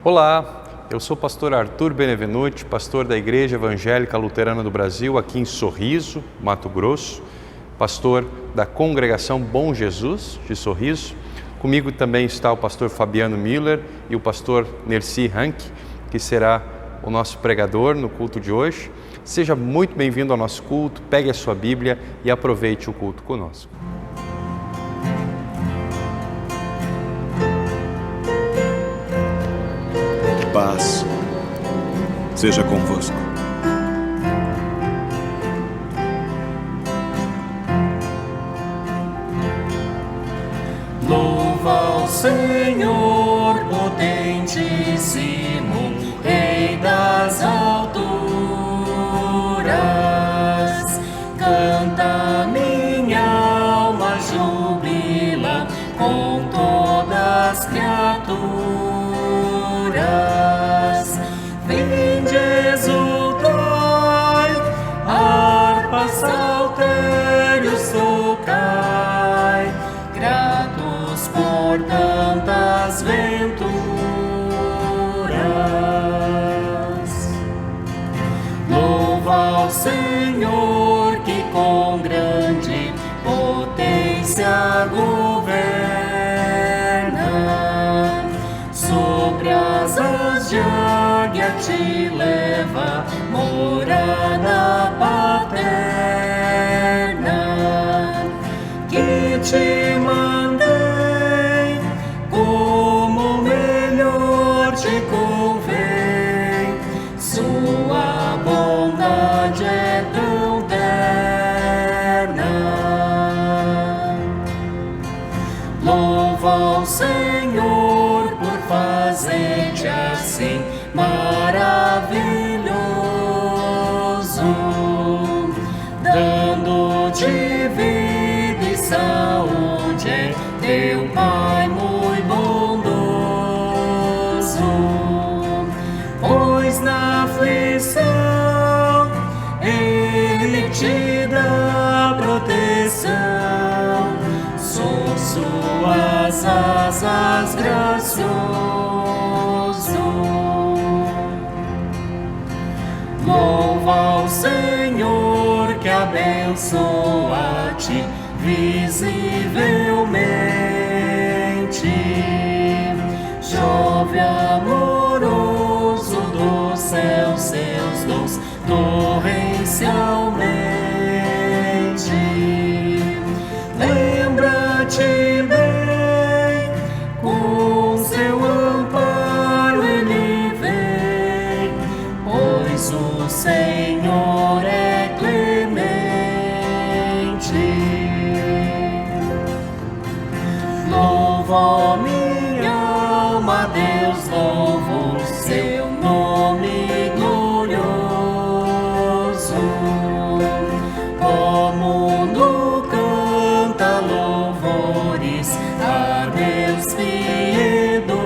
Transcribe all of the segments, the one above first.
Olá, eu sou o pastor Arthur Benevenuti, pastor da Igreja Evangélica Luterana do Brasil, aqui em Sorriso, Mato Grosso, pastor da Congregação Bom Jesus, de Sorriso. Comigo também está o pastor Fabiano Miller e o pastor Nercy Hank, que será o nosso pregador no culto de hoje. Seja muito bem-vindo ao nosso culto, pegue a sua Bíblia e aproveite o culto conosco. Paz seja convosco. Louva ao Senhor potentíssimo, Rei das alturas. Canta minha alma, jubila com todas as criaturas. Vinde exultai, harpas, saltérios tocai, gratos por tantas venturas. Louva ao Senhor que com grande potência governa, sobre as asas de águia te leva, morada paterna, que te mandei como melhor te convém. Sua bondade é tão terna. Louva ao Senhor por fazer-te assim maravilhoso, dando-te vida e saúde, é teu Pai muito bondoso. Pois na aflição Ele te dá proteção, sob suas asas gracioso. Louva ao Senhor que abençoa-te visivelmente, chove amoroso do céu seus dons torrencialmente. Lembra-te bem, com seu amparo ele vem, pois o Senhor é clemente. Louva minha alma, Deus, louva o seu nome glorioso. O mundo canta louvores a Deus piedoso.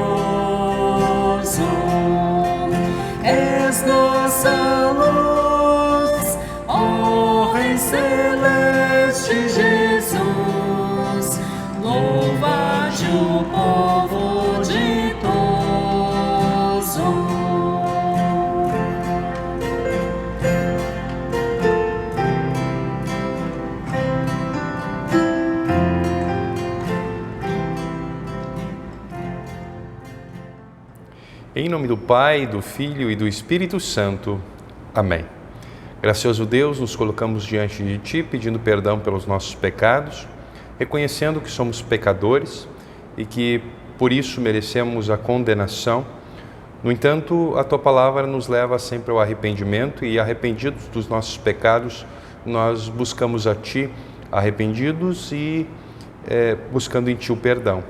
És nossa luz, ó Rei celeste Jesus. Louva-te o povo ditoso. Em nome do Pai, do Filho e do Espírito Santo. Amém. Gracioso Deus, nos colocamos diante de Ti, pedindo perdão pelos nossos pecados, reconhecendo que somos pecadores e que, por isso, merecemos a condenação. No entanto, a Tua Palavra nos leva sempre ao arrependimento e, arrependidos dos nossos pecados, nós buscamos a Ti, arrependidos e buscando em Ti o perdão.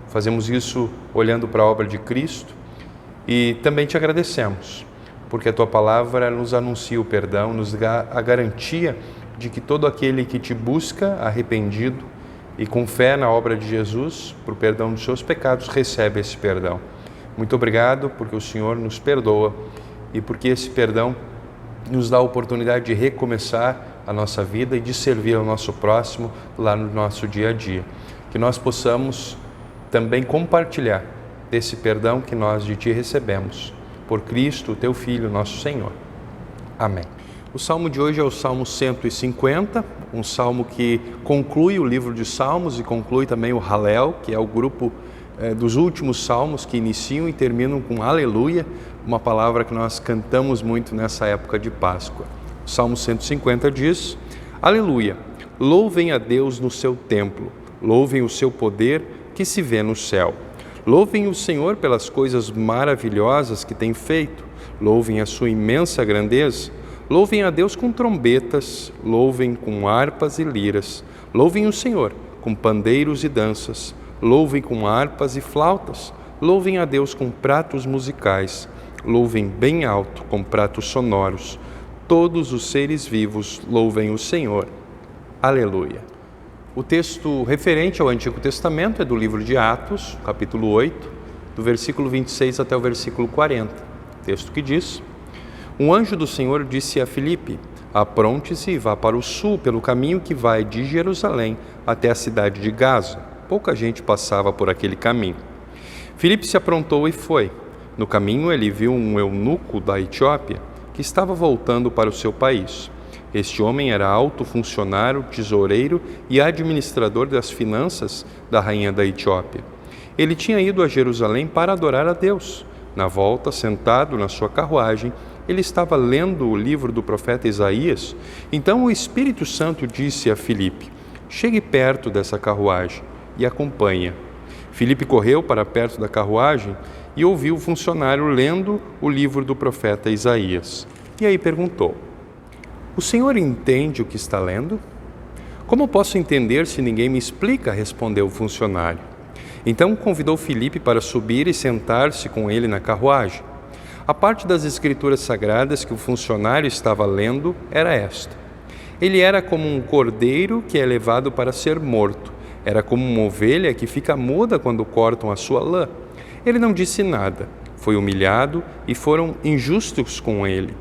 Fazemos isso olhando para a obra de Cristo e também Te agradecemos, porque a Tua Palavra nos anuncia o perdão, nos dá a garantia de que todo aquele que Te busca arrependido e com fé na obra de Jesus, por perdão dos seus pecados, recebe esse perdão. Muito obrigado, porque o Senhor nos perdoa e porque esse perdão nos dá a oportunidade de recomeçar a nossa vida e de servir ao nosso próximo lá no nosso dia a dia. Que nós possamos também compartilhar desse perdão que nós de Ti recebemos. Por Cristo, Teu Filho, nosso Senhor. Amém. O salmo de hoje é o Salmo 150, um salmo que conclui o livro de Salmos e conclui também o Halel, que é o grupo dos últimos salmos que iniciam e terminam com Aleluia, uma palavra que nós cantamos muito nessa época de Páscoa. O Salmo 150 diz: Aleluia, louvem a Deus no seu templo, louvem o seu poder que se vê no céu. Louvem o Senhor pelas coisas maravilhosas que tem feito, louvem a sua imensa grandeza. Louvem a Deus com trombetas, louvem com harpas e liras, louvem o Senhor com pandeiros e danças, louvem com harpas e flautas, louvem a Deus com pratos musicais, louvem bem alto com pratos sonoros, todos os seres vivos louvem o Senhor. Aleluia. O texto referente ao Antigo Testamento é do livro de Atos, capítulo 8, do versículo 26 até o versículo 40, texto que diz: Um anjo do Senhor disse a Filipe: Apronte-se e vá para o sul, pelo caminho que vai de Jerusalém até a cidade de Gaza. Pouca gente passava por aquele caminho. Filipe se aprontou e foi. No caminho ele viu um eunuco da Etiópia que estava voltando para o seu país. Este homem era alto funcionário, tesoureiro e administrador das finanças da rainha da Etiópia. Ele tinha ido a Jerusalém para adorar a Deus. Na volta, sentado na sua carruagem, ele estava lendo o livro do profeta Isaías. Então o Espírito Santo disse a Filipe: Chegue perto dessa carruagem e acompanhe. Filipe correu para perto da carruagem e ouviu o funcionário lendo o livro do profeta Isaías. E aí perguntou: O senhor entende o que está lendo? Como posso entender se ninguém me explica? Respondeu o funcionário. Então convidou Filipe para subir e sentar-se com ele na carruagem. A parte das Escrituras Sagradas que o funcionário estava lendo era esta: Ele era como um cordeiro que é levado para ser morto. Era como uma ovelha que fica muda quando cortam a sua lã. Ele não disse nada. Foi humilhado e foram injustos com ele.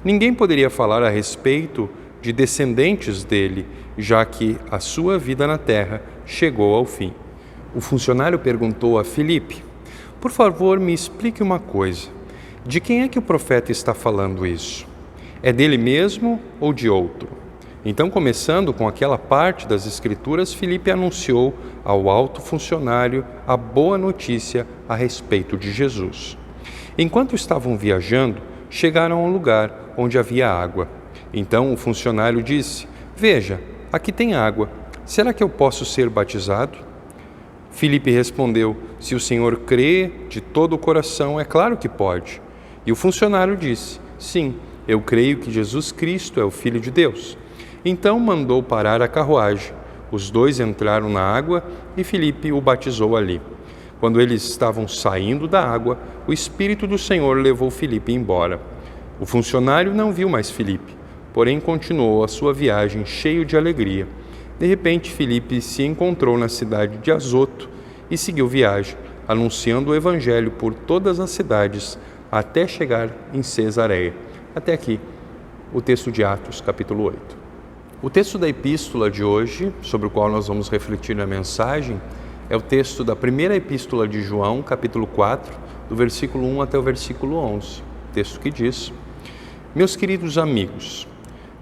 Ninguém poderia falar a respeito de descendentes dele, já que a sua vida na terra chegou ao fim. O funcionário perguntou a Filipe: Por favor, me explique uma coisa. De quem é que o profeta está falando isso? É dele mesmo ou de outro? Então, começando com aquela parte das Escrituras, Filipe anunciou ao alto funcionário a boa notícia a respeito de Jesus. Enquanto estavam viajando, chegaram a um lugar onde havia água. Então o funcionário disse: Veja, aqui tem água. Será que eu posso ser batizado? Filipe respondeu: Se o Senhor crê de todo o coração, é claro que pode. E o funcionário disse: Sim, eu creio que Jesus Cristo é o Filho de Deus. Então mandou parar a carruagem. Os dois entraram na água e Filipe o batizou ali. Quando eles estavam saindo da água, o Espírito do Senhor levou Filipe embora. O funcionário não viu mais Filipe, porém continuou a sua viagem cheio de alegria. De repente, Filipe se encontrou na cidade de Azoto e seguiu viagem, anunciando o Evangelho por todas as cidades, até chegar em Cesareia. Até aqui, o texto de Atos, capítulo 8. O texto da epístola de hoje, sobre o qual nós vamos refletir na mensagem, é o texto da primeira epístola de João, capítulo 4, do versículo 1 até o versículo 11. Texto que diz: Meus queridos amigos,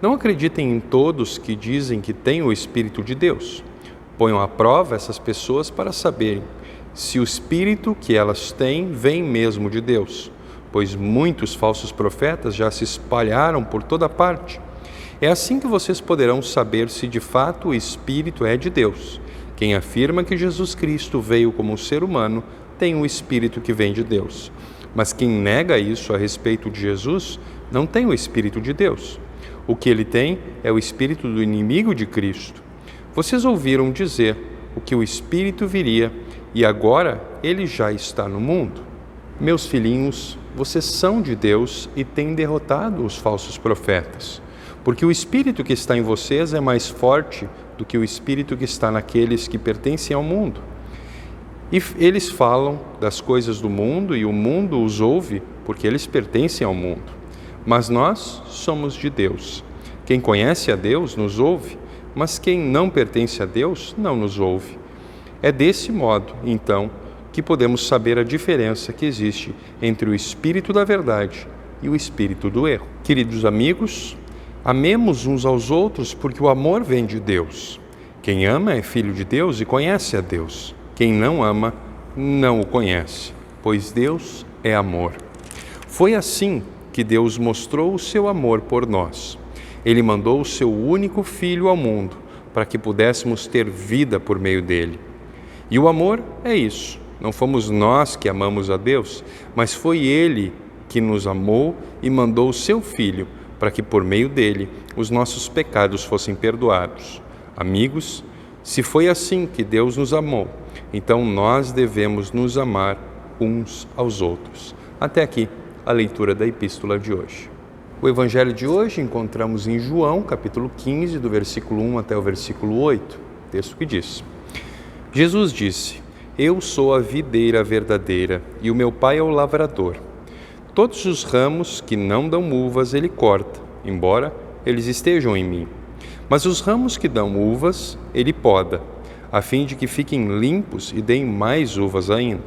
não acreditem em todos que dizem que têm o Espírito de Deus. Ponham à prova essas pessoas para saberem se o Espírito que elas têm vem mesmo de Deus, pois muitos falsos profetas já se espalharam por toda parte. É assim que vocês poderão saber se de fato o Espírito é de Deus. Quem afirma que Jesus Cristo veio como um ser humano tem o Espírito que vem de Deus. Mas quem nega isso a respeito de Jesus não tem o Espírito de Deus. O que ele tem é o espírito do inimigo de Cristo. Vocês ouviram dizer o que o Espírito viria e agora ele já está no mundo. Meus filhinhos, vocês são de Deus e têm derrotado os falsos profetas. Porque o Espírito que está em vocês é mais forte do que o Espírito que está naqueles que pertencem ao mundo. E eles falam das coisas do mundo e o mundo os ouve porque eles pertencem ao mundo. Mas nós somos de Deus. Quem conhece a Deus nos ouve, mas quem não pertence a Deus não nos ouve. É desse modo, então, que podemos saber a diferença que existe entre o espírito da verdade e o espírito do erro. Queridos amigos, amemos uns aos outros porque o amor vem de Deus. Quem ama é filho de Deus e conhece a Deus. Quem não ama, não o conhece, pois Deus é amor. Foi assim que Deus mostrou o seu amor por nós. Ele mandou o seu único Filho ao mundo para que pudéssemos ter vida por meio dele. E o amor é isso. Não fomos nós que amamos a Deus, mas foi Ele que nos amou e mandou o seu Filho para que por meio dele os nossos pecados fossem perdoados. Amigos, se foi assim que Deus nos amou, então nós devemos nos amar uns aos outros. Até aqui a leitura da epístola de hoje. O evangelho de hoje encontramos em João, capítulo 15, do versículo 1 até o versículo 8, texto que diz: Jesus disse: Eu sou a videira verdadeira e o meu Pai é o lavrador. Todos os ramos que não dão uvas ele corta, embora eles estejam em mim. Mas os ramos que dão uvas ele poda, a fim de que fiquem limpos e deem mais uvas ainda.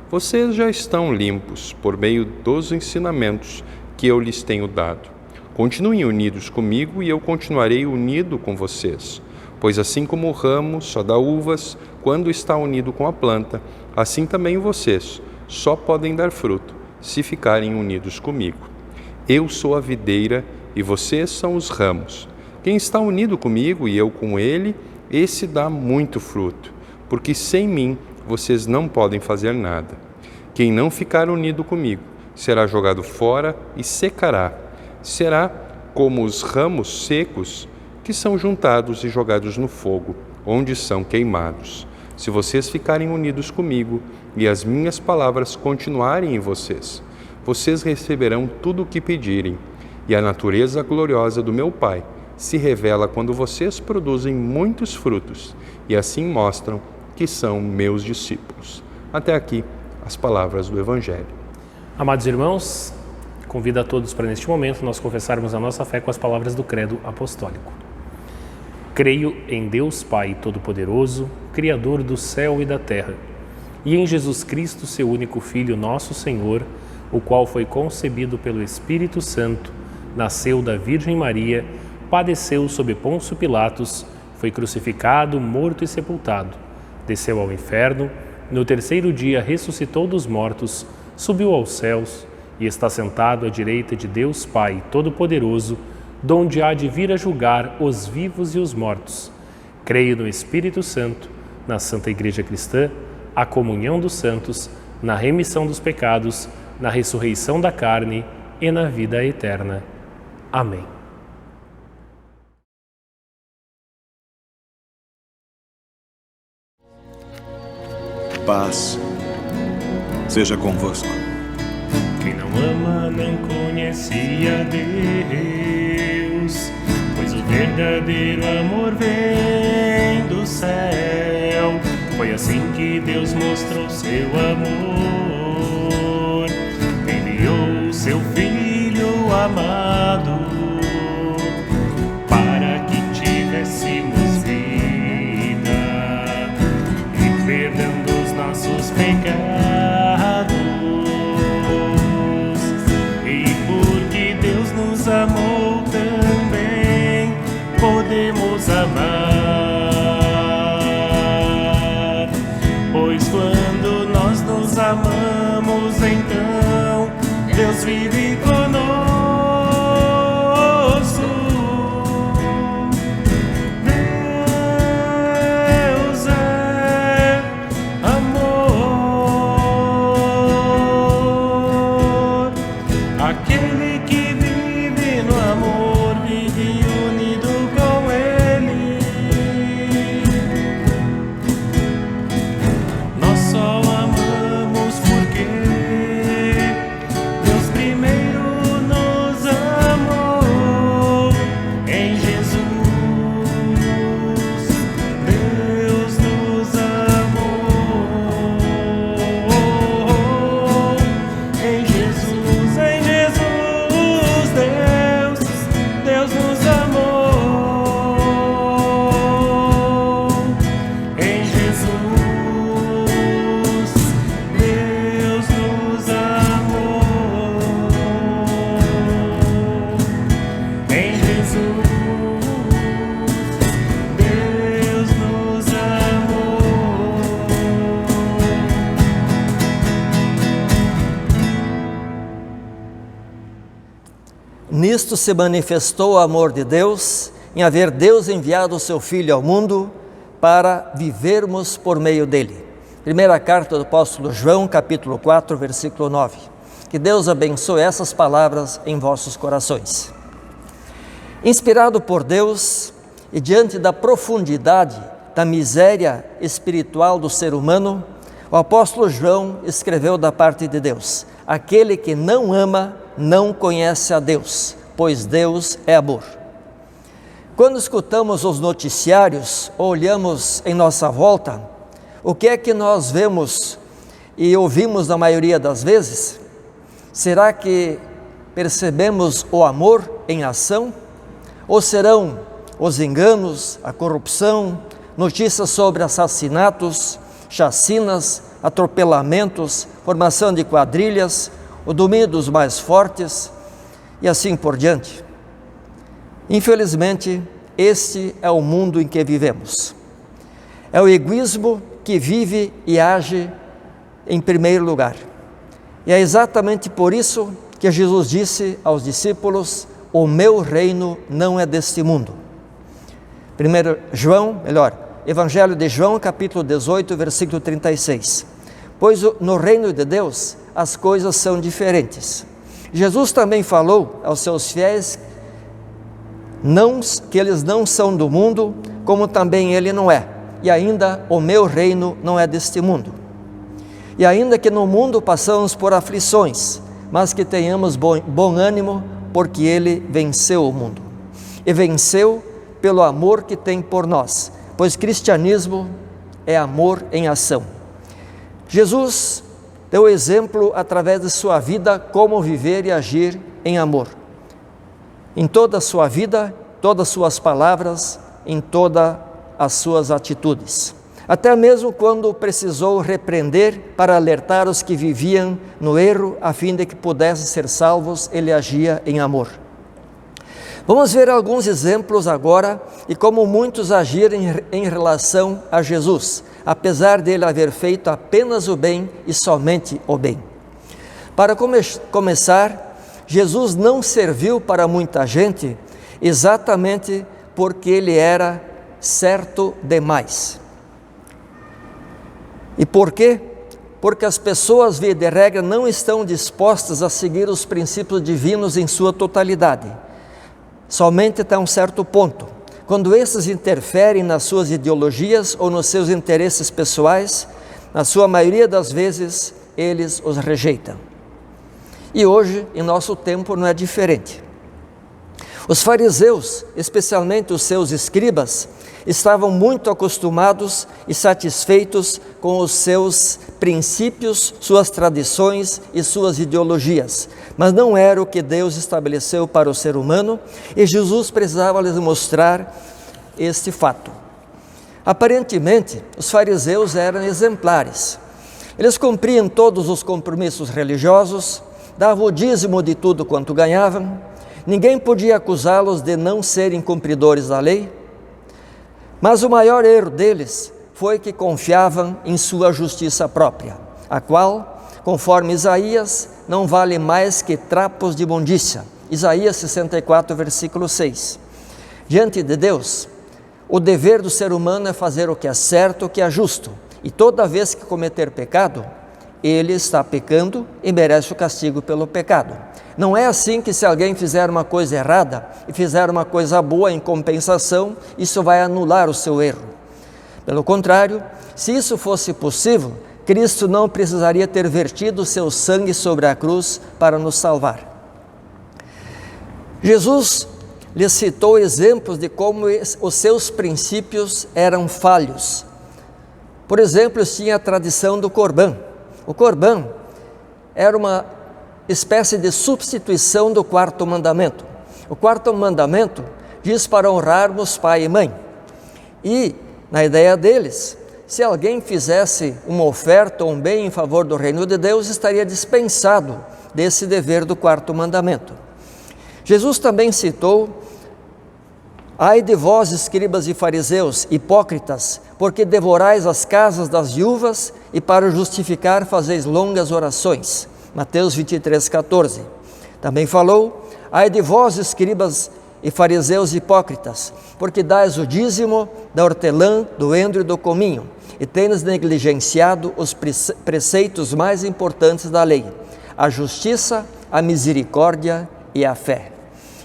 Vocês já estão limpos por meio dos ensinamentos que eu lhes tenho dado. Continuem unidos comigo e eu continuarei unido com vocês. Pois assim como o ramo só dá uvas quando está unido com a planta, assim também vocês só podem dar fruto se ficarem unidos comigo. Eu sou a videira e vocês são os ramos. Quem está unido comigo e eu com ele, esse dá muito fruto, porque sem mim vocês não podem fazer nada. Quem não ficar unido comigo será jogado fora e secará. Será como os ramos secos que são juntados e jogados no fogo, onde são queimados. Se vocês ficarem unidos comigo e as minhas palavras continuarem em vocês, vocês receberão tudo o que pedirem, e a natureza gloriosa do meu Pai se revela quando vocês produzem muitos frutos e assim mostram que são meus discípulos. Até aqui as palavras do Evangelho. Amados irmãos, convido a todos para neste momento nós confessarmos a nossa fé com as palavras do Credo Apostólico. Creio em Deus Pai Todo-Poderoso, Criador do céu e da terra, e em Jesus Cristo, seu único Filho, nosso Senhor, o qual foi concebido pelo Espírito Santo, nasceu da Virgem Maria, padeceu sob Pôncio Pilatos, foi crucificado, morto e sepultado, desceu ao inferno, no terceiro dia ressuscitou dos mortos, subiu aos céus e está sentado à direita de Deus Pai Todo-Poderoso, donde há de vir a julgar os vivos e os mortos. Creio no Espírito Santo, na Santa Igreja Cristã, a comunhão dos santos, na remissão dos pecados, na ressurreição da carne e na vida eterna. Amém. Paz seja convosco. Quem não ama não conhecia Deus, pois o verdadeiro amor vem do céu. Foi assim que Deus mostrou seu amor, enviou seu Filho amado, para que tivéssemos vida e perdão dos nossos pecados. Amou também, podemos amar, pois quando nós nos amamos, então Deus vive conosco. Deus é amor, aquele que no amor vive unido com Ele. Nós só amamos porque Deus primeiro nos amou. Em Jesus, Deus nos amou. Em Jesus, em Jesus. Nisto se manifestou o amor de Deus, em haver Deus enviado o seu Filho ao mundo para vivermos por meio dele. Primeira carta do apóstolo João, capítulo 4, versículo 9. Que Deus abençoe essas palavras em vossos corações. Inspirado por Deus e diante da profundidade da miséria espiritual do ser humano, o apóstolo João escreveu da parte de Deus: aquele que não ama não conhece a Deus, pois Deus é amor. Quando escutamos os noticiários ou olhamos em nossa volta, o que é que nós vemos e ouvimos na maioria das vezes? Será que percebemos o amor em ação? Ou serão os enganos, a corrupção, notícias sobre assassinatos, chacinas, atropelamentos, formação de quadrilhas, o domínio dos mais fortes e assim por diante? Infelizmente, este é o mundo em que vivemos. É o egoísmo que vive e age em primeiro lugar. E é exatamente por isso que Jesus disse aos discípulos: o meu reino não é deste mundo. Evangelho de João, capítulo 18, versículo 36. Pois no reino de Deus as coisas são diferentes. Jesus também falou aos seus fiéis que eles não são do mundo, como também ele não é. E ainda o meu reino não é deste mundo. E ainda que no mundo passamos por aflições, mas que tenhamos bom ânimo, porque ele venceu o mundo. E venceu pelo amor que tem por nós, pois cristianismo é amor em ação. Jesus deu exemplo através de sua vida como viver e agir em amor. Em toda a sua vida, todas as suas palavras, em todas as suas atitudes. Até mesmo quando precisou repreender para alertar os que viviam no erro, a fim de que pudessem ser salvos, ele agia em amor. Vamos ver alguns exemplos agora e como muitos agiram em relação a Jesus, apesar dele haver feito apenas o bem e somente o bem. Para começar, Jesus não serviu para muita gente exatamente porque ele era certo demais. E por quê? Porque as pessoas, via de regra, não estão dispostas a seguir os princípios divinos em sua totalidade, somente até um certo ponto. Quando esses interferem nas suas ideologias ou nos seus interesses pessoais, na sua maioria das vezes, eles os rejeitam. E hoje, em nosso tempo, não é diferente. Os fariseus, especialmente os seus escribas, estavam muito acostumados e satisfeitos com os seus princípios, suas tradições e suas ideologias, mas não era o que Deus estabeleceu para o ser humano, e Jesus precisava lhes mostrar este fato. Aparentemente, os fariseus eram exemplares. Eles cumpriam todos os compromissos religiosos, davam o dízimo de tudo quanto ganhavam, ninguém podia acusá-los de não serem cumpridores da lei, mas o maior erro deles foi que confiavam em sua justiça própria, a qual, conforme Isaías, não vale mais que trapos de imundícia. Isaías 64, versículo 6. Diante de Deus, o dever do ser humano é fazer o que é certo, o que é justo, e toda vez que cometer pecado, ele está pecando e merece o castigo pelo pecado. Não é assim que se alguém fizer uma coisa errada e fizer uma coisa boa em compensação, isso vai anular o seu erro. Pelo contrário, se isso fosse possível, Cristo não precisaria ter vertido o seu sangue sobre a cruz para nos salvar. Jesus lhes citou exemplos de como os seus princípios eram falhos. Por exemplo, tinha a tradição do Corbã. O Corbã era uma espécie de substituição do quarto mandamento. O quarto mandamento diz para honrarmos pai e mãe. E, na ideia deles, se alguém fizesse uma oferta ou um bem em favor do reino de Deus, estaria dispensado desse dever do quarto mandamento. Jesus também citou: ai de vós, escribas e fariseus, hipócritas, porque devorais as casas das viúvas e para justificar fazeis longas orações. Mateus 23, 14. Também falou: Ai de vós, escribas e fariseus hipócritas, porque dais o dízimo da hortelã, do endro e do cominho, e tendes negligenciado os preceitos mais importantes da lei, a justiça, a misericórdia e a fé.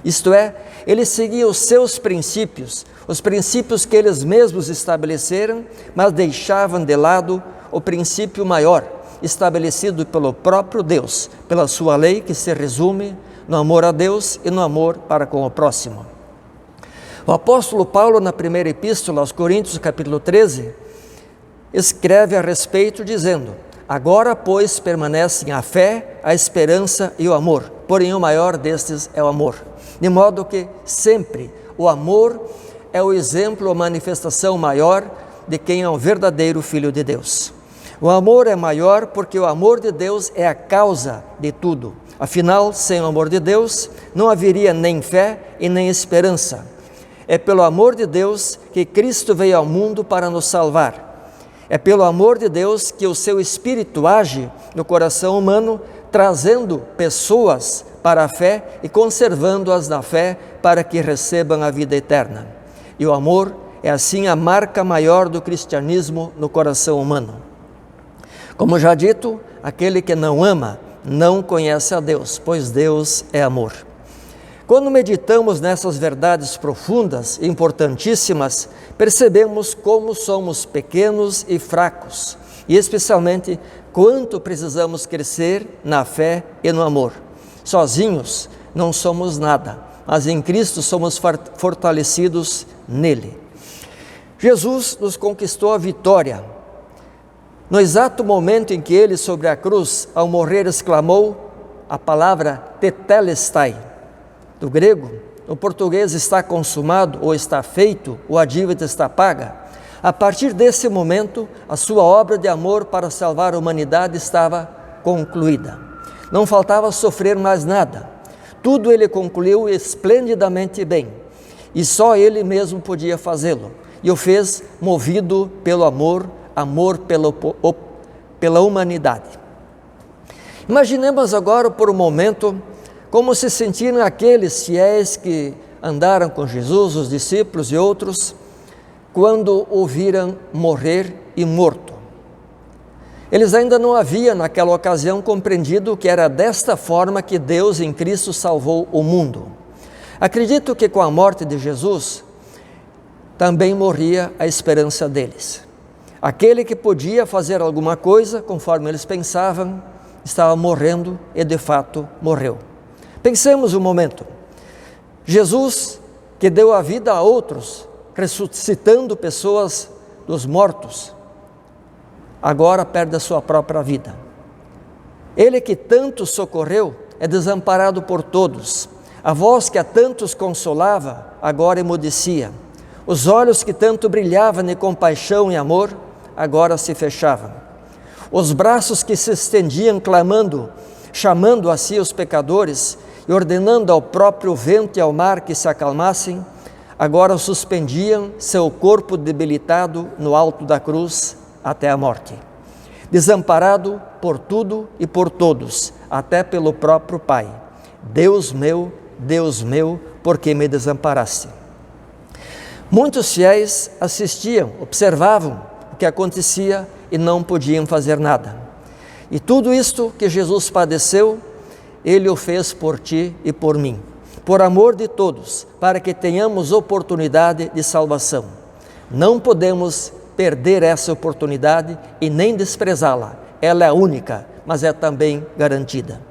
Isto é, eles seguiam os seus princípios, os princípios que eles mesmos estabeleceram, mas deixavam de lado o princípio maior, estabelecido pelo próprio Deus, pela sua lei, que se resume no amor a Deus e no amor para com o próximo. O apóstolo Paulo, na primeira epístola aos Coríntios, capítulo 13, escreve a respeito dizendo: agora, pois, permanecem a fé, a esperança e o amor, porém o maior destes é o amor. De modo que sempre o amor é o exemplo, a manifestação maior de quem é um verdadeiro filho de Deus. O amor é maior porque o amor de Deus é a causa de tudo. Afinal, sem o amor de Deus, não haveria nem fé e nem esperança. É pelo amor de Deus que Cristo veio ao mundo para nos salvar. É pelo amor de Deus que o seu Espírito age no coração humano, trazendo pessoas para a fé e conservando-as na fé para que recebam a vida eterna. E o amor é assim a marca maior do cristianismo no coração humano. Como já dito, aquele que não ama não conhece a Deus, pois Deus é amor. Quando meditamos nessas verdades profundas e importantíssimas, percebemos como somos pequenos e fracos, e especialmente quanto precisamos crescer na fé e no amor. Sozinhos não somos nada, mas em Cristo somos fortalecidos nele. Jesus nos conquistou a vitória. No exato momento em que ele, sobre a cruz, ao morrer, exclamou a palavra tetelestai, do grego, no português está consumado ou está feito, ou a dívida está paga. A partir desse momento, a sua obra de amor para salvar a humanidade estava concluída. Não faltava sofrer mais nada. Tudo ele concluiu esplendidamente bem, e só ele mesmo podia fazê-lo, e o fez movido pelo amor pela humanidade. Imaginemos agora por um momento como se sentiram aqueles fiéis que andaram com Jesus, os discípulos e outros, quando o viram morrer e morto. Eles ainda não haviam naquela ocasião compreendido que era desta forma que Deus em Cristo salvou o mundo. Acredito que com a morte de Jesus também morria a esperança deles. Aquele que podia fazer alguma coisa, conforme eles pensavam, estava morrendo e de fato morreu. Pensemos um momento. Jesus, que deu a vida a outros, ressuscitando pessoas dos mortos, agora perde a sua própria vida. Ele que tanto socorreu é desamparado por todos. A voz que a tantos consolava agora emudecia. Os olhos que tanto brilhavam de compaixão e amor agora se fechavam. Os braços que se estendiam clamando, chamando a si os pecadores e ordenando ao próprio vento e ao mar que se acalmassem, agora suspendiam seu corpo debilitado no alto da cruz até a morte. Desamparado por tudo e por todos, até pelo próprio Pai. Deus meu, por que me desamparaste? Muitos fiéis assistiam, observavam o que acontecia e não podiam fazer nada. E tudo isto que Jesus padeceu, Ele o fez por ti e por mim, por amor de todos, para que tenhamos oportunidade de salvação. Não podemos perder essa oportunidade e nem desprezá-la. Ela é única, mas é também garantida.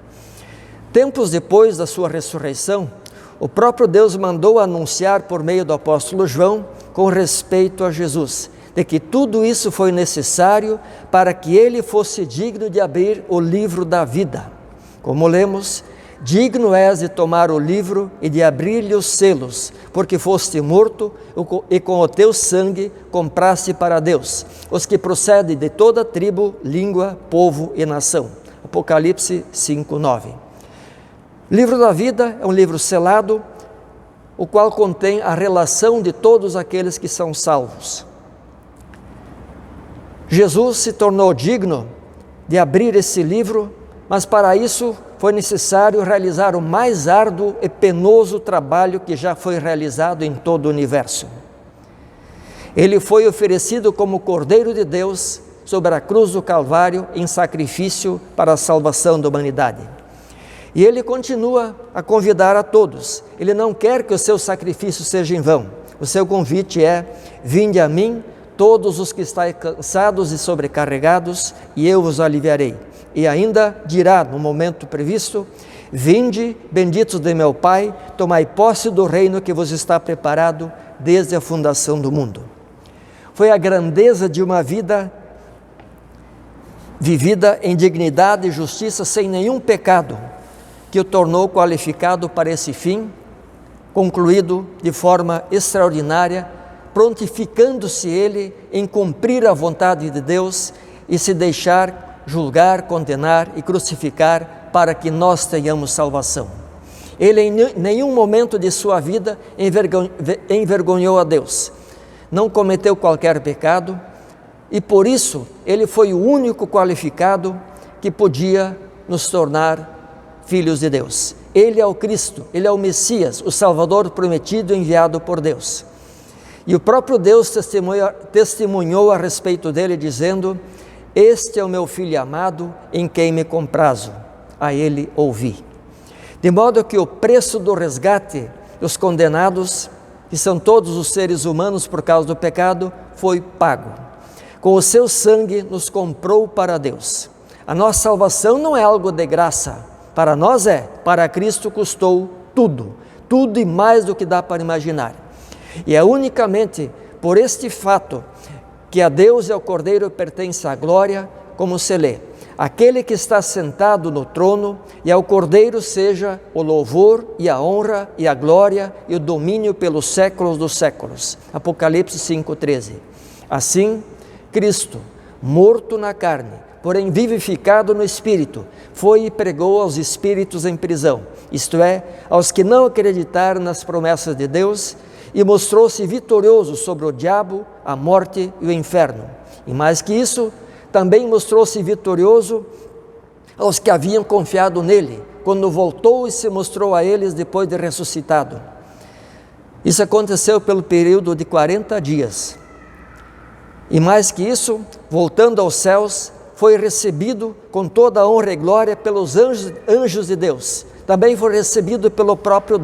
Tempos depois da sua ressurreição, o próprio Deus mandou anunciar por meio do apóstolo João, com respeito a Jesus, de que tudo isso foi necessário para que ele fosse digno de abrir o livro da vida. Como lemos, digno és de tomar o livro e de abrir-lhe os selos, porque foste morto e com o teu sangue compraste para Deus os que procedem de toda tribo, língua, povo e nação. Apocalipse 5:9. Livro da vida é um livro selado, o qual contém a relação de todos aqueles que são salvos. Jesus se tornou digno de abrir esse livro, mas para isso foi necessário realizar o mais árduo e penoso trabalho que já foi realizado em todo o universo. Ele foi oferecido como Cordeiro de Deus sobre a cruz do Calvário em sacrifício para a salvação da humanidade. E ele continua a convidar a todos. Ele não quer que o seu sacrifício seja em vão. O seu convite é: vinde a mim, todos os que estáis cansados e sobrecarregados, e eu vos aliviarei. E ainda dirá no momento previsto: vinde, benditos de meu Pai, tomai posse do reino que vos está preparado desde a fundação do mundo. Foi a grandeza de uma vida vivida em dignidade e justiça, sem nenhum pecado, que o tornou qualificado para esse fim, concluído de forma extraordinária, prontificando-se ele em cumprir a vontade de Deus e se deixar julgar, condenar e crucificar para que nós tenhamos salvação. Ele em nenhum momento de sua vida envergonhou a Deus, não cometeu qualquer pecado, e por isso ele foi o único qualificado que podia nos tornar filhos de Deus. Ele é o Cristo, ele é o Messias, o Salvador prometido, enviado por Deus. E o próprio Deus testemunhou a respeito dele, dizendo: este é o meu Filho amado, em quem me comprazo, a ele ouvi. De modo que o preço do resgate dos condenados, que são todos os seres humanos por causa do pecado, foi pago. Com o seu sangue nos comprou para Deus. A nossa salvação não é algo de graça, para nós é, para Cristo custou tudo, tudo e mais do que dá para imaginar. E é unicamente por este fato que a Deus e ao Cordeiro pertence a glória, como se lê: aquele que está sentado no trono, e ao Cordeiro seja o louvor e a honra e a glória e o domínio pelos séculos dos séculos. Apocalipse 5,13. Assim, Cristo, morto na carne, porém vivificado no Espírito, foi e pregou aos espíritos em prisão, isto é, aos que não acreditaram nas promessas de Deus, e mostrou-se vitorioso sobre o diabo, a morte e o inferno. E mais que isso, também mostrou-se vitorioso aos que haviam confiado nele, quando voltou e se mostrou a eles depois de ressuscitado. Isso aconteceu pelo período de 40 dias. E mais que isso, voltando aos céus, foi recebido com toda a honra e glória pelos anjos de Deus. Também foi recebido pelo próprio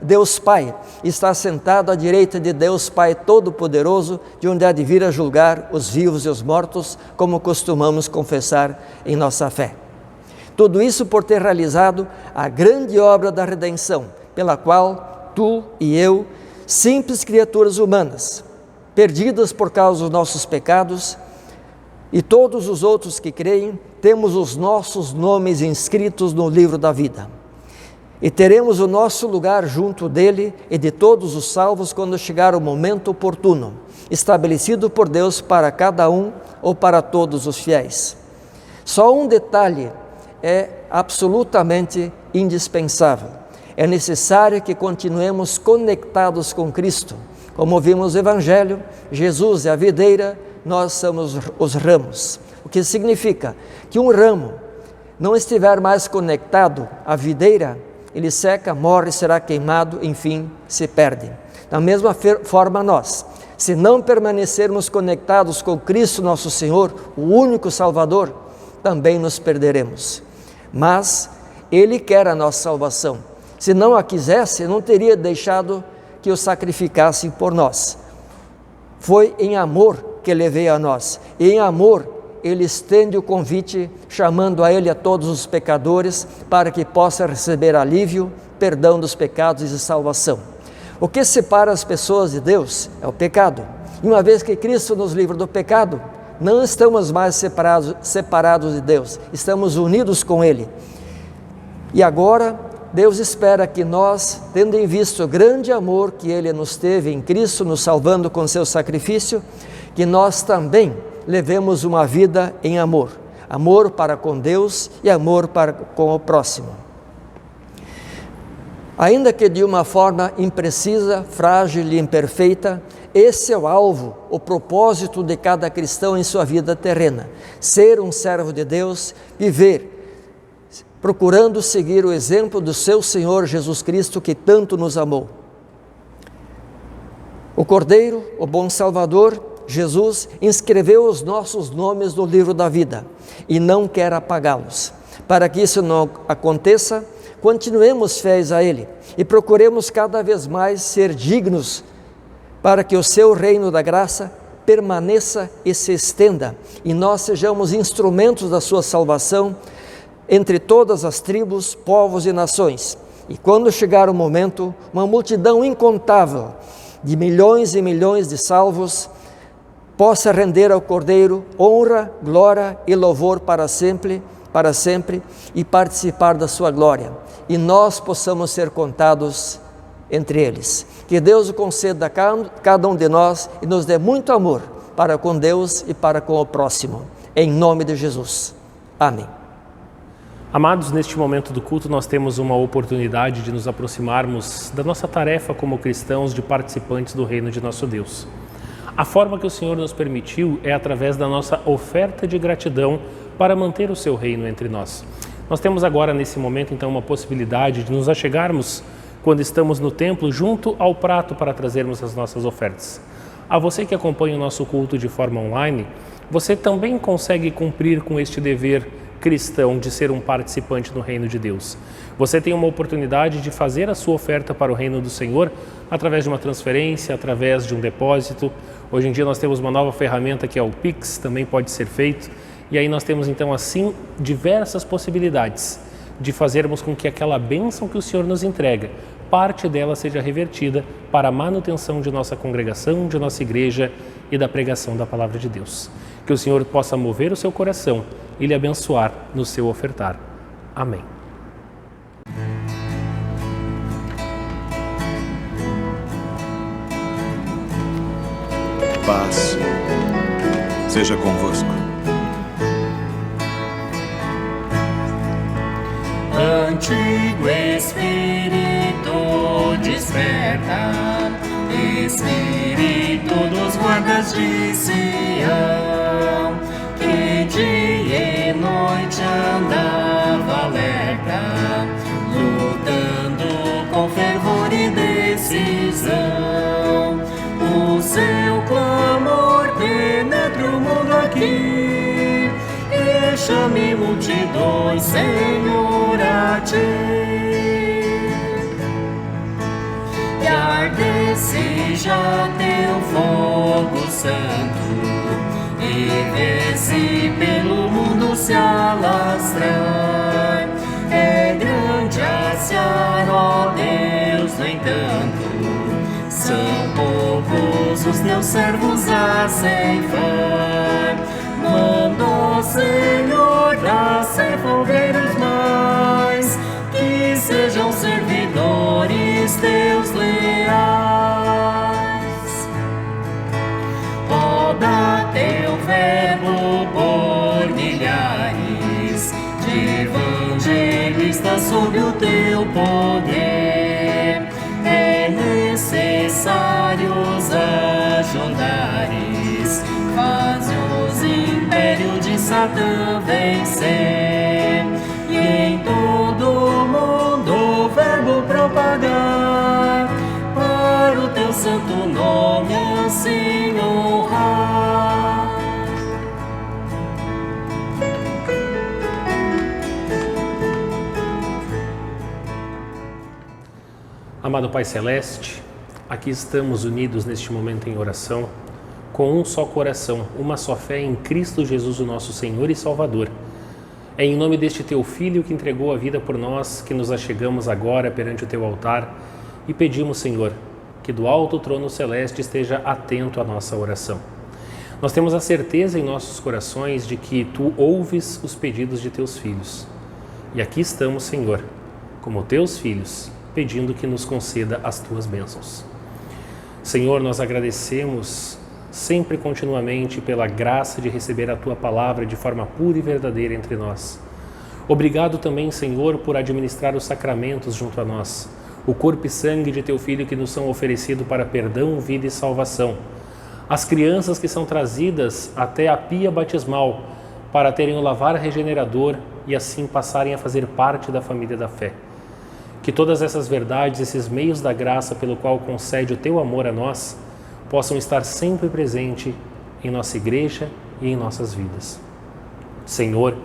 Deus Pai. Está sentado à direita de Deus Pai Todo-Poderoso, de onde há de vir a julgar os vivos e os mortos, como costumamos confessar em nossa fé. Tudo isso por ter realizado a grande obra da redenção, pela qual tu e eu, simples criaturas humanas, perdidas por causa dos nossos pecados, e todos os outros que creem, temos os nossos nomes inscritos no livro da vida. E teremos o nosso lugar junto dele e de todos os salvos quando chegar o momento oportuno, estabelecido por Deus para cada um ou para todos os fiéis. Só um detalhe é absolutamente indispensável. É necessário que continuemos conectados com Cristo. Como vimos no Evangelho, Jesus é a videira, nós somos os ramos. O que significa que um ramo não estiver mais conectado à videira, ele seca, morre, será queimado, enfim, se perde. Da mesma forma nós, se não permanecermos conectados com Cristo nosso Senhor, o único Salvador, também nos perderemos. Mas Ele quer a nossa salvação. Se não a quisesse, não teria deixado que o sacrificassem por nós. Foi em amor que Ele veio a nós, e em amor Ele estende o convite, chamando a Ele a todos os pecadores, para que possa receber alívio, perdão dos pecados e salvação. O que separa as pessoas de Deus é o pecado. E uma vez que Cristo nos livra do pecado, não estamos mais separados de Deus, estamos unidos com Ele. E agora, Deus espera que nós, tendo em vista o grande amor que Ele nos teve em Cristo, nos salvando com seu sacrifício, que nós também levemos uma vida em amor. Amor para com Deus e amor para com o próximo. Ainda que de uma forma imprecisa, frágil e imperfeita, esse é o alvo, o propósito de cada cristão em sua vida terrena. Ser um servo de Deus, viver procurando seguir o exemplo do seu Senhor Jesus Cristo, que tanto nos amou. O Cordeiro, o bom Salvador, Jesus, inscreveu os nossos nomes no livro da vida e não quer apagá-los. Para que isso não aconteça, continuemos fiéis a Ele e procuremos cada vez mais ser dignos para que o seu reino da graça permaneça e se estenda e nós sejamos instrumentos da sua salvação entre todas as tribos, povos e nações. E quando chegar o momento, uma multidão incontável de milhões e milhões de salvos possa render ao Cordeiro honra, glória e louvor para sempre e participar da sua glória. E nós possamos ser contados entre eles. Que Deus o conceda a cada um de nós e nos dê muito amor para com Deus e para com o próximo. Em nome de Jesus. Amém. Amados, neste momento do culto nós temos uma oportunidade de nos aproximarmos da nossa tarefa como cristãos de participantes do reino de nosso Deus. A forma que o Senhor nos permitiu é através da nossa oferta de gratidão para manter o seu reino entre nós. Nós temos agora nesse momento então uma possibilidade de nos achegarmos quando estamos no templo junto ao prato para trazermos as nossas ofertas. A você que acompanha o nosso culto de forma online, você também consegue cumprir com este dever cristão de ser um participante no reino de Deus. Você tem uma oportunidade de fazer a sua oferta para o reino do Senhor através de uma transferência, através de um depósito. Hoje em dia nós temos uma nova ferramenta que é o Pix, também pode ser feito. E aí nós temos então assim diversas possibilidades de fazermos com que aquela bênção que o Senhor nos entrega, parte dela seja revertida para a manutenção de nossa congregação, de nossa igreja e da pregação da palavra de Deus. Que o Senhor possa mover o seu coração e lhe abençoar no seu ofertar. Amém. Paz seja convosco. Antigo Espírito desperta, Espírito dos guardas de Sião, que dia e noite andava alerta, lutando com fervor e decisão. O seu clamor penetra o mundo aqui e chame multidões, Senhor, a ti. E arde-se já teu fogo santo, e vê-se pelo mundo se alastrar. É grande a seara, ó Deus, no entanto, são poucos os teus servos a ceifar. Mandou, Senhor, das ceifadeiros mais, que sejam servidores teus leais. Roda teu verbo por milhares de evangelistas sob o teu poder. É necessário os ajudares, faz os impérios de Satã vencer, e em todo o mundo o verbo propagar, para o teu santo nome assim honrar. Amado Pai Celeste, aqui estamos unidos neste momento em oração, com um só coração, uma só fé em Cristo Jesus, o nosso Senhor e Salvador. É em nome deste Teu Filho que entregou a vida por nós que nos achegamos agora perante o Teu altar e pedimos, Senhor, que do alto trono celeste esteja atento à nossa oração. Nós temos a certeza em nossos corações de que Tu ouves os pedidos de Teus filhos. E aqui estamos, Senhor, como Teus filhos, pedindo que nos conceda as Tuas bênçãos. Senhor, nós agradecemos sempre e continuamente pela graça de receber a Tua palavra de forma pura e verdadeira entre nós. Obrigado também, Senhor, por administrar os sacramentos junto a nós, o corpo e sangue de Teu Filho que nos são oferecidos para perdão, vida e salvação. As crianças que são trazidas até a pia batismal para terem o lavar regenerador e assim passarem a fazer parte da família da fé. Que todas essas verdades, esses meios da graça pelo qual concede o teu amor a nós, possam estar sempre presentes em nossa igreja e em nossas vidas. Senhor,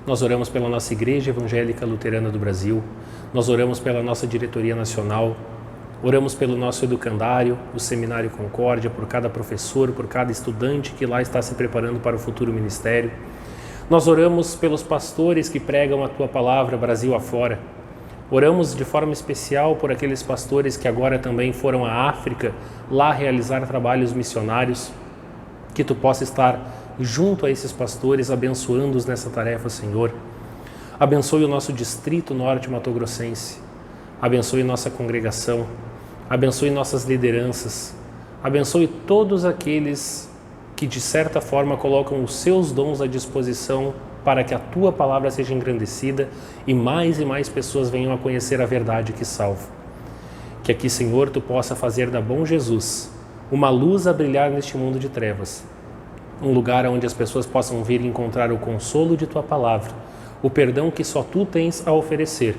nós oramos pela nossa Igreja Evangélica Luterana do Brasil, nós oramos pela nossa diretoria nacional, oramos pelo nosso educandário, o Seminário Concórdia, por cada professor, por cada estudante que lá está se preparando para o futuro ministério. Nós oramos pelos pastores que pregam a Tua palavra Brasil afora. Oramos de forma especial por aqueles pastores que agora também foram à África, lá realizar trabalhos missionários, que Tu possa estar junto a esses pastores, abençoando-os nessa tarefa, Senhor. Abençoe o nosso distrito norte mato-grossense, abençoe nossa congregação, abençoe nossas lideranças, abençoe todos aqueles que de certa forma colocam os seus dons à disposição para que a Tua palavra seja engrandecida e mais pessoas venham a conhecer a verdade que salva. Que aqui, Senhor, Tu possa fazer da Bom Jesus uma luz a brilhar neste mundo de trevas, um lugar onde as pessoas possam vir encontrar o consolo de Tua palavra, o perdão que só Tu tens a oferecer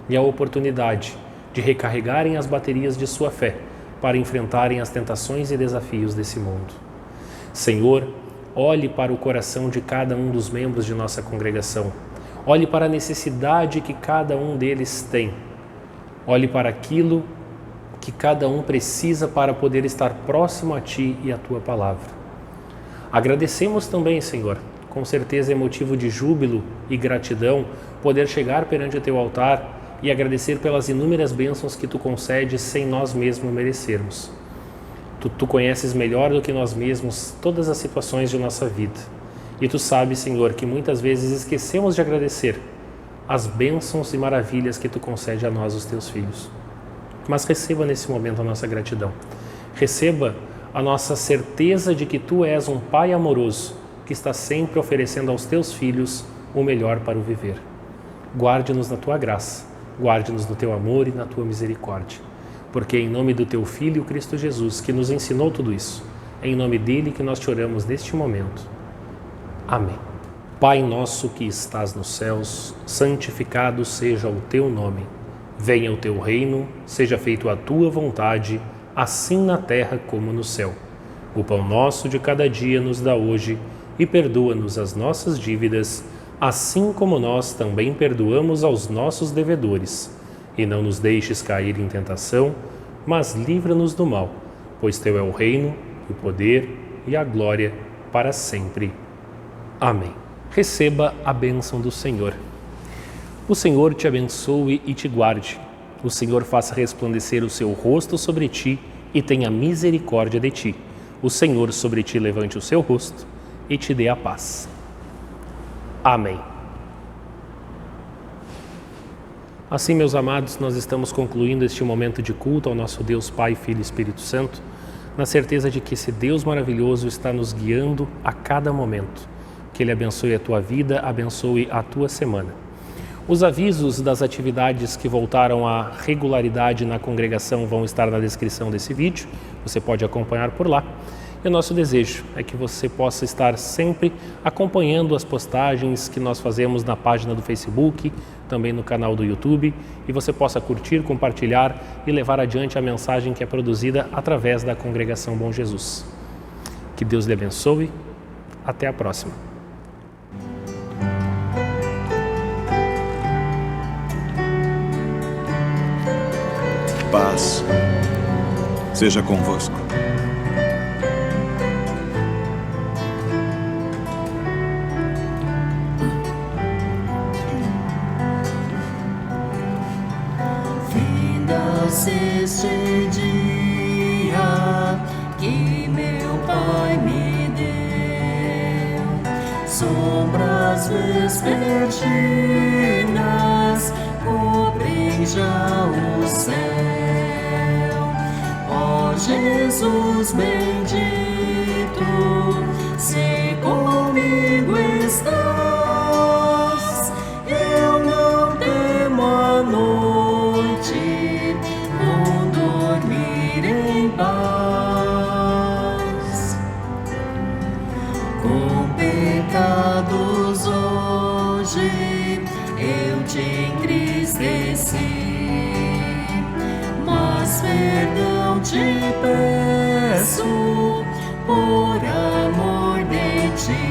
e a oportunidade de recarregarem as baterias de sua fé para enfrentarem as tentações e desafios desse mundo. Senhor, olhe para o coração de cada um dos membros de nossa congregação, olhe para a necessidade que cada um deles tem, olhe para aquilo que cada um precisa para poder estar próximo a Ti e à Tua palavra. Agradecemos também, Senhor, com certeza é motivo de júbilo e gratidão poder chegar perante o Teu altar e agradecer pelas inúmeras bênçãos que Tu concedes sem nós mesmos merecermos. Tu conheces melhor do que nós mesmos todas as situações de nossa vida. E Tu sabes, Senhor, que muitas vezes esquecemos de agradecer as bênçãos e maravilhas que Tu concede a nós, os Teus filhos. Mas receba nesse momento a nossa gratidão. Receba a nossa certeza de que Tu és um Pai amoroso que está sempre oferecendo aos Teus filhos o melhor para o viver. Guarde-nos na Tua graça, guarde-nos no Teu amor e na Tua misericórdia. Porque é em nome do Teu Filho, Cristo Jesus, que nos ensinou tudo isso, é em nome dEle que nós te oramos neste momento. Amém. Pai nosso que estás nos céus, santificado seja o Teu nome. Venha o Teu reino, seja feita a Tua vontade, assim na terra como no céu. O pão nosso de cada dia nos dá hoje e perdoa-nos as nossas dívidas, assim como nós também perdoamos aos nossos devedores. E não nos deixes cair em tentação, mas livra-nos do mal, pois Teu é o reino, o poder e a glória para sempre. Amém. Receba a bênção do Senhor. O Senhor te abençoe e te guarde. O Senhor faça resplandecer o seu rosto sobre ti e tenha misericórdia de ti. O Senhor sobre ti levante o seu rosto e te dê a paz. Amém. Assim, meus amados, nós estamos concluindo este momento de culto ao nosso Deus Pai, Filho e Espírito Santo, na certeza de que esse Deus maravilhoso está nos guiando a cada momento. Que Ele abençoe a tua vida, abençoe a tua semana. Os avisos das atividades que voltaram à regularidade na congregação vão estar na descrição desse vídeo, você pode acompanhar por lá. E o nosso desejo é que você possa estar sempre acompanhando as postagens que nós fazemos na página do Facebook, também no canal do YouTube, e você possa curtir, compartilhar e levar adiante a mensagem que é produzida através da Congregação Bom Jesus. Que Deus lhe abençoe. Até a próxima. Paz seja convosco. Este dia que meu Pai me deu, sombras vespertinas cobrem já o céu. Ó Jesus bendito, se comigo estás, eu não temo a noite, em paz. Com pecados hoje mas perdão te peço por amor de ti.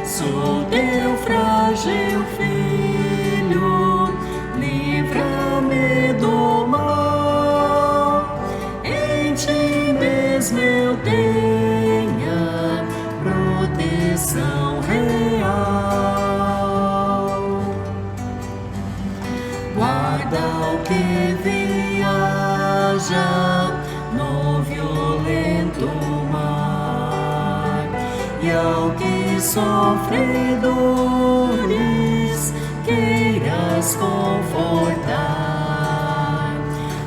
Sou teu frágil filho, livra-me do mal. Em ti mesmo eu tenha proteção real. Guarda o que viaja no violento mar, e ao que sofre dores queiras confortar.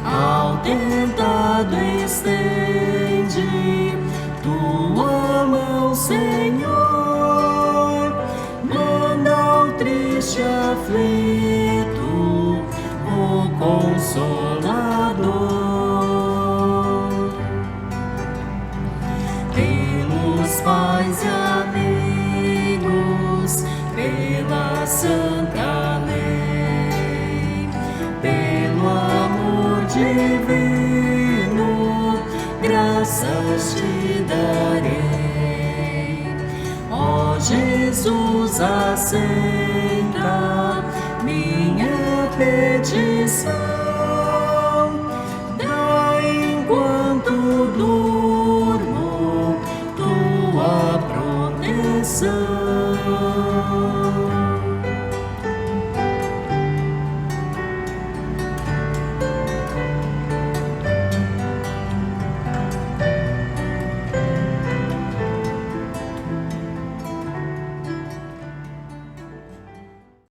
Ao tentado estende tua mão, Senhor, manda ao triste aflito o Consolador. Pelos pais e amigos, pela santa lei, pelo amor divino, graças te darei. Ó Jesus, aceita minha petição.